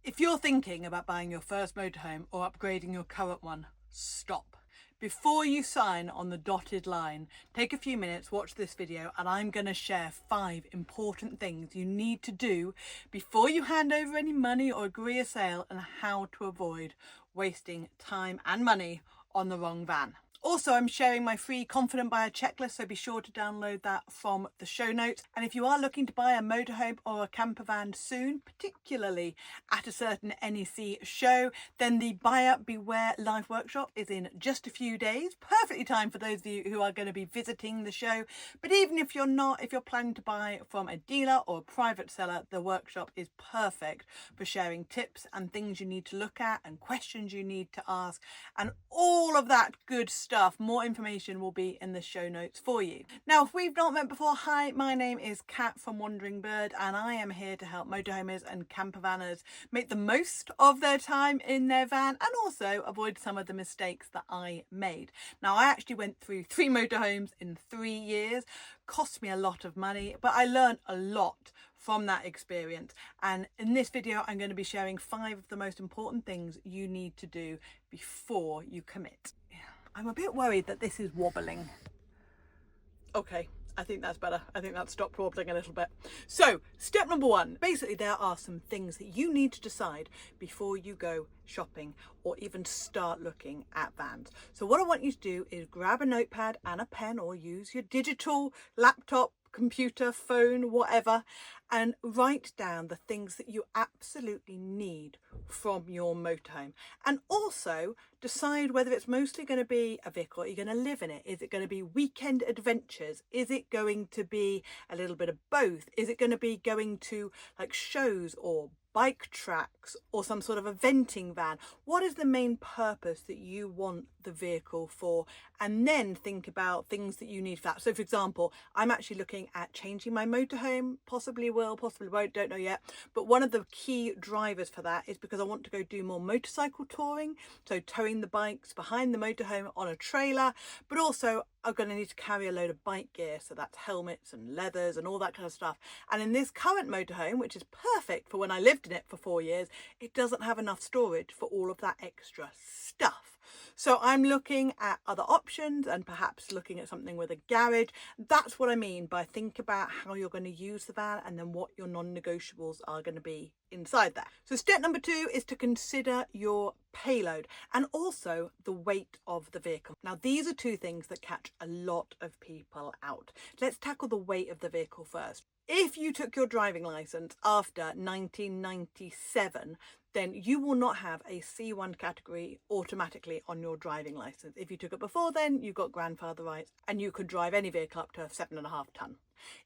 If you're thinking about buying your first motorhome or upgrading your current one, stop. Before you sign on the dotted line, take a few minutes, watch this video, and I'm going to share 5 important things you need to do before you hand over any money or agree a sale, and how to avoid wasting time and money on the wrong van. Also, I'm sharing my free Confident Buyer checklist, so be sure to download that from the show notes. And if you are looking to buy a motorhome or a campervan soon, particularly at a certain NEC show, then the Buyer Beware live workshop is in just a few days. Perfectly timed for those of you who are going to be visiting the show. But even if you're not, if you're planning to buy from a dealer or a private seller, the workshop is perfect for sharing tips and things you need to look at and questions you need to ask and all of that good stuff. More information will be in the show notes for you. Now, if we've not met before, hi, my name is Kat from Wandering Bird, and I am here to help motorhomers and campervanners make the most of their time in their van and also avoid some of the mistakes that I made. Now, I actually went through 3 motorhomes in 3 years. Cost me a lot of money, but I learned a lot from that experience. And in this video, I'm going to be sharing 5 of the most important things you need to do before you commit. I'm a bit worried that this is wobbling. Okay, I think that's better. I think that stopped wobbling a little bit. So, step number 1. Basically, there are some things that you need to decide before you go shopping or even start looking at vans. So what I want you to do is grab a notepad and a pen, or use your digital laptop, computer, phone, whatever, and write down the things that you absolutely need from your motorhome. And also decide whether it's mostly going to be a vehicle. Are you going to live in it? Is it going to be weekend adventures? Is it going to be a little bit of both? Is it going to be going to like shows or bike tracks or some sort of eventing van? What is the main purpose that you want the vehicle for? And then think about things that you need for that. So for example, I'm actually looking at changing my motorhome, possibly will, possibly won't, don't know yet. But one of the key drivers for that is because I want to go do more motorcycle touring. So towing the bikes behind the motorhome on a trailer, but also I'm going to need to carry a load of bike gear. So that's helmets and leathers and all that kind of stuff. And in this current motorhome, which is perfect for when I lived in it for 4 years, it doesn't have enough storage for all of that extra stuff. So I'm looking at other options and perhaps looking at something with a garage. That's what I mean by think about how you're going to use the van and then what your non-negotiables are going to be inside that. So step number 2 is to consider your payload and also the weight of the vehicle. Now, these are 2 things that catch a lot of people out. Let's tackle the weight of the vehicle first. If you took your driving license after 1997, then you will not have a C1 category automatically on your driving license. If you took it before then, you've got grandfather rights and you could drive any vehicle up to a 7.5 ton.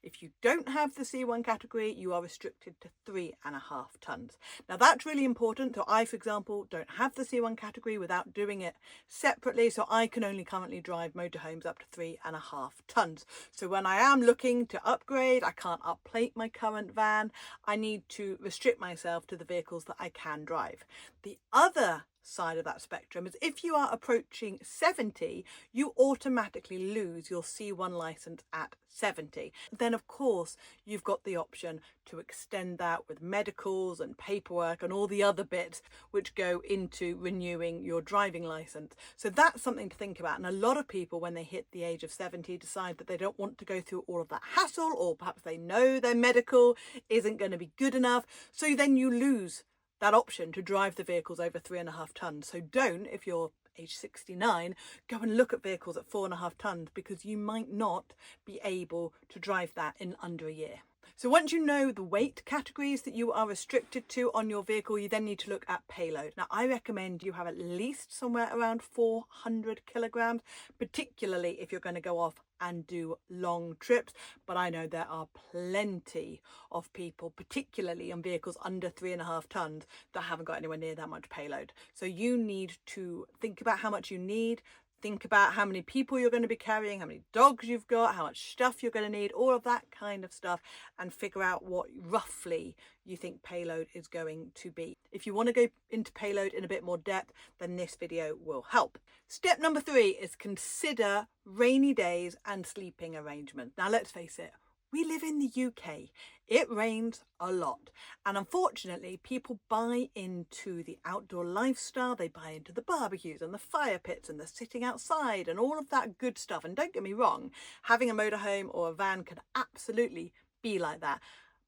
If you don't have the C1 category, you are restricted to 3.5 tons. Now that's really important. So I, for example, don't have the C1 category without doing it separately. So I can only currently drive motorhomes up to 3.5 tons. So when I am looking to upgrade, I can't upplate my current van. I need to restrict myself to the vehicles that I can drive. The other side of that spectrum is if you are approaching 70, you automatically lose your C1 license at 70. Then of course you've got the option to extend that with medicals and paperwork and all the other bits which go into renewing your driving license. So that's something to think about. And a lot of people, when they hit the age of 70, decide that they don't want to go through all of that hassle, or perhaps they know their medical isn't going to be good enough. So then you lose that option to drive the vehicles over 3.5 tons. So don't, if you're age 69, go and look at vehicles at 4.5 tons, because you might not be able to drive that in under a year. So once you know the weight categories that you are restricted to on your vehicle, you then need to look at payload. Now, I recommend you have at least somewhere around 400 kilograms, particularly if you're going to go off and do long trips. But I know there are plenty of people, particularly on vehicles under 3.5 tons, that haven't got anywhere near that much payload. So you need to think about how much you need. Think about how many people you're going to be carrying, how many dogs you've got, how much stuff you're going to need, all of that kind of stuff, and figure out what roughly you think payload is going to be. If you want to go into payload in a bit more depth, then this video will help. Step number 3 is consider rainy days and sleeping arrangements. Now, let's face it, We live in the UK. It rains a lot. And unfortunately, people buy into the outdoor lifestyle. They buy into the barbecues and the fire pits and the sitting outside and all of that good stuff. And don't get me wrong, having a motorhome or a van can absolutely be like that.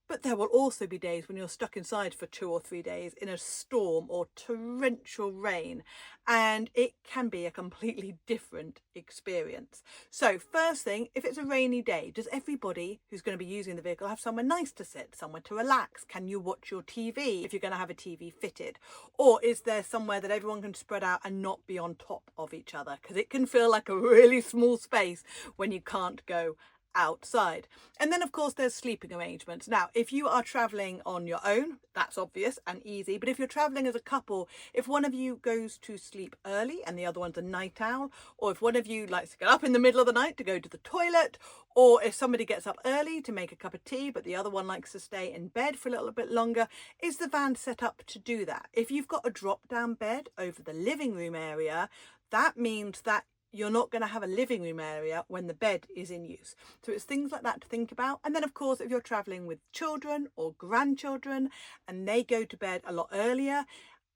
But there will also be days when you're stuck inside for 2 or 3 days in a storm or torrential rain, and it can be a completely different experience. So first thing, if it's a rainy day, does everybody who's going to be using the vehicle have somewhere nice to sit, somewhere to relax? Can you watch your TV if you're going to have a TV fitted? Or is there somewhere that everyone can spread out and not be on top of each other? Because it can feel like a really small space when you can't go outside. And then of course there's sleeping arrangements. Now if you are traveling on your own, that's obvious and easy, but if you're traveling as a couple, if one of you goes to sleep early and the other one's a night owl, or if one of you likes to get up in the middle of the night to go to the toilet, or if somebody gets up early to make a cup of tea but the other one likes to stay in bed for a little bit longer, is the van set up to do that? If you've got a drop down bed over the living room area, that means that you're not going to have a living room area when the bed is in use. So it's things like that to think about. And then of course, if you're traveling with children or grandchildren and they go to bed a lot earlier,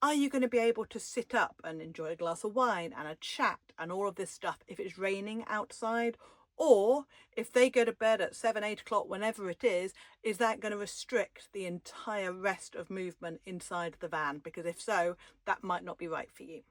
are you going to be able to sit up and enjoy a glass of wine and a chat and all of this stuff if it's raining outside? Or if they go to bed at 7, 8 o'clock, whenever it is that going to restrict the entire rest of movement inside the van? Because if so, that might not be right for you.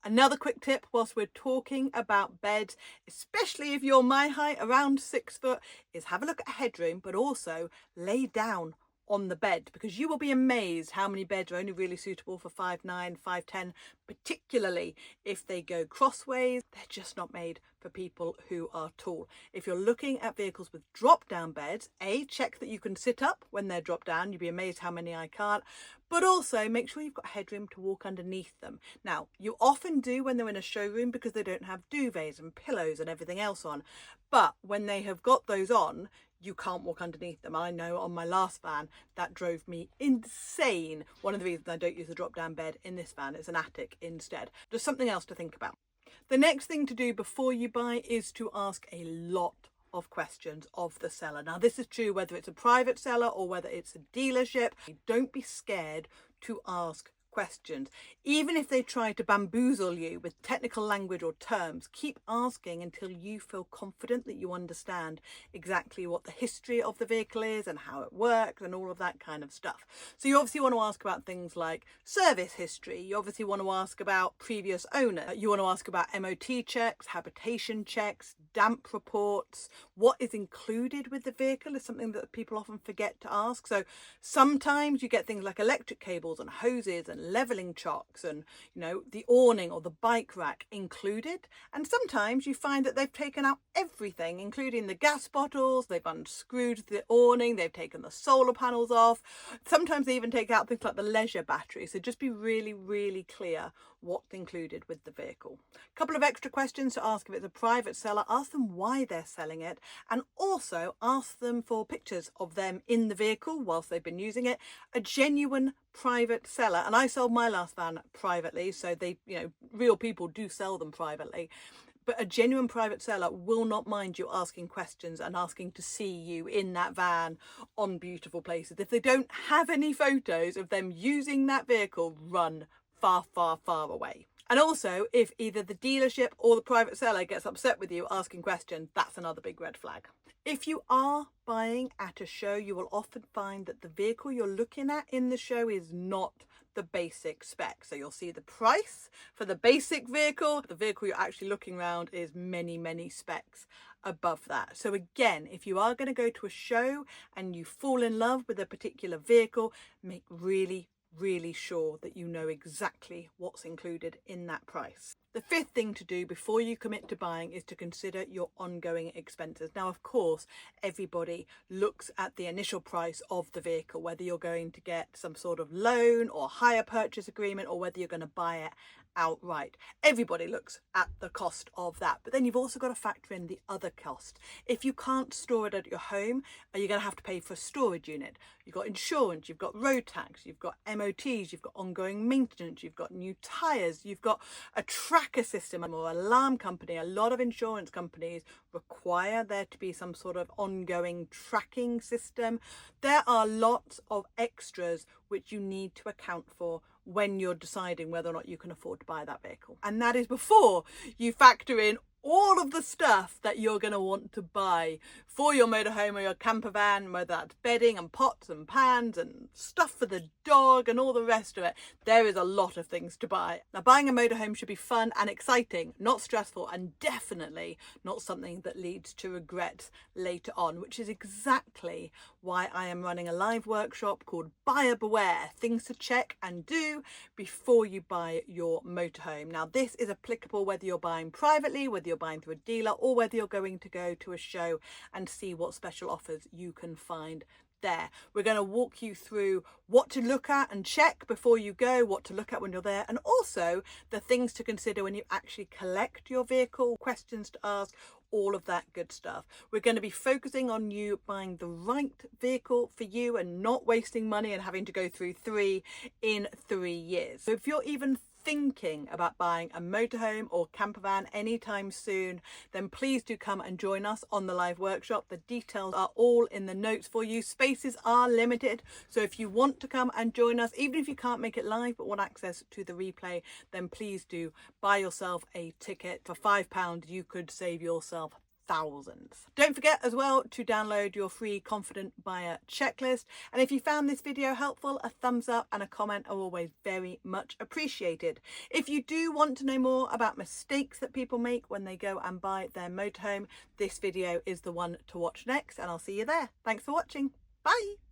Another quick tip whilst we're talking about beds, especially if you're my height, around 6 foot, is have a look at headroom, but also lay down on the bed, because you will be amazed how many beds are only really suitable for 5'9", 5'10", particularly if they go crossways. They're just not made for people who are tall. If you're looking at vehicles with drop down beds, check that you can sit up when they're dropped down. You'd be amazed how many I can't. But also make sure you've got headroom to walk underneath them. Now, you often do when they're in a showroom because they don't have duvets and pillows and everything else on. But when they have got those on, you can't walk underneath them. I know on my last van that drove me insane. One of the reasons I don't use a drop down bed in this van is an attic instead. Just something else to think about. The next thing to do before you buy is to ask a lot of questions of the seller. Now this is true whether it's a private seller or whether it's a dealership. Don't be scared to ask questions. Even if they try to bamboozle you with technical language or terms, keep asking until you feel confident that you understand exactly what the history of the vehicle is and how it works and all of that kind of stuff. So you obviously want to ask about things like service history. You obviously want to ask about previous owner. You want to ask about MOT checks, habitation checks, damp reports. What is included with the vehicle is something that people often forget to ask. So sometimes you get things like electric cables and hoses and leveling chocks and, the awning or the bike rack included. And sometimes you find that they've taken out everything, including the gas bottles. They've unscrewed the awning. They've taken the solar panels off. Sometimes they even take out things like the leisure battery. So just be really, really clear what's included with the vehicle. A couple of extra questions to ask if it's a private seller. Ask them why they're selling it, and also ask them for pictures of them in the vehicle whilst they've been using it. A genuine private seller, and I sold my last van privately, so they, real people do sell them privately. But a genuine private seller will not mind you asking questions and asking to see you in that van on beautiful places. If they don't have any photos of them using that vehicle, run far, far, far away. And also, if either the dealership or the private seller gets upset with you asking questions, that's another big red flag. If you are buying at a show, you will often find that the vehicle you're looking at in the show is not the basic spec. So you'll see the price for the basic vehicle. The vehicle you're actually looking around is many, many specs above that. So again, if you are going to go to a show and you fall in love with a particular vehicle, make really sure that you know exactly what's included in that price. The fifth thing to do before you commit to buying is to consider your ongoing expenses. Now, of course, everybody looks at the initial price of the vehicle, whether you're going to get some sort of loan or hire purchase agreement, or whether you're going to buy it outright. Everybody looks at the cost of that, but then you've also got to factor in the other cost. If you can't store it at your home, you're going to have to pay for a storage unit. You've got insurance, you've got road tax, you've got MOTs, you've got ongoing maintenance, you've got new tyres, you've got a travel tracker system or alarm company, a lot of insurance companies require there to be some sort of ongoing tracking system. There are lots of extras which you need to account for when you're deciding whether or not you can afford to buy that vehicle. And that is before you factor in all of the stuff that you're going to want to buy for your motorhome or your camper van, whether that's bedding and pots and pans and stuff for the dog and all the rest of it. There is a lot of things to buy. Now, buying a motorhome should be fun and exciting, not stressful, and definitely not something that leads to regrets later on, which is exactly why I am running a live workshop called Buyer Beware, things to check and do before you buy your motorhome. Now, this is applicable whether you're buying privately, whether you're buying through a dealer, or whether you're going to go to a show and see what special offers you can find there. We're going to walk you through what to look at and check before you go, what to look at when you're there, and also the things to consider when you actually collect your vehicle, questions to ask, all of that good stuff. We're going to be focusing on you buying the right vehicle for you and not wasting money and having to go through 3 in 3 years. So if you're even thinking about buying a motorhome or campervan anytime soon, then please do come and join us on the live workshop. The details are all in the notes for you. Spaces are limited, so if you want to come and join us, even if you can't make it live but want access to the replay, then please do buy yourself a ticket. For £5 you could save yourself thousands. Don't forget as well to download your free Confident Buyer checklist. And if you found this video helpful, a thumbs up and a comment are always very much appreciated. If you do want to know more about mistakes that people make when they go and buy their motorhome, this video is the one to watch next, and I'll see you there. Thanks for watching. Bye.